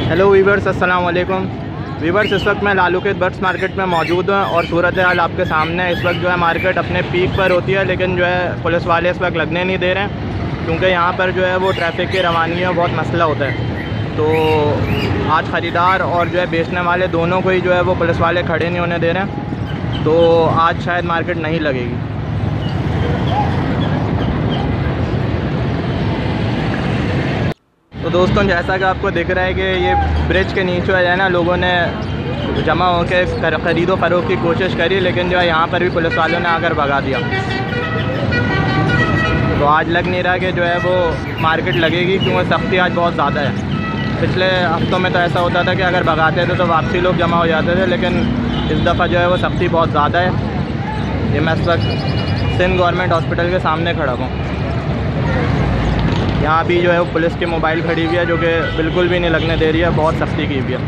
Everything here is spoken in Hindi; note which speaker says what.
Speaker 1: हेलो वीवर्स, अस्सलाम वालेकुम वीवर्स। इस वक्त मैं लालूखेत बर्ड्स मार्केट में मौजूद हूँ और सूरत हाल आपके सामने है। इस वक्त जो है मार्केट अपने पीक पर होती है, लेकिन जो है पुलिस वाले इस वक्त लगने नहीं दे रहे हैं, क्योंकि यहाँ पर जो है वो ट्रैफिक की रवानी में बहुत मसला होता है। तो आज ख़रीदार और जो है बेचने वाले दोनों को ही जो है वो पुलिस वाले खड़े नहीं होने दे रहे हैं, तो आज शायद मार्केट नहीं लगेगी। तो दोस्तों, जैसा कि आपको दिख रहा है कि ये ब्रिज के नीचे है ना, लोगों ने जमा होकर ख़रीदो फरोख्त की कोशिश करी, लेकिन जो है यहाँ पर भी पुलिस वालों ने आकर भगा दिया। तो आज लग नहीं रहा कि जो है वो मार्केट लगेगी, क्योंकि सख्ती आज बहुत ज़्यादा है। पिछले हफ्तों में तो ऐसा होता था कि अगर भगाते थे तो वापसी लोग जमा हो जाते थे, लेकिन इस दफ़ा जो है वो सख्ती बहुत ज़्यादा है। ये मैं इस वक्त सिंध गवर्नमेंट हॉस्पिटल के सामने खड़ा हूँ। यहाँ भी जो है वो पुलिस की मोबाइल खड़ी हुई है, जो कि बिल्कुल भी नहीं लगने दे रही है, बहुत सख्ती की हुई है।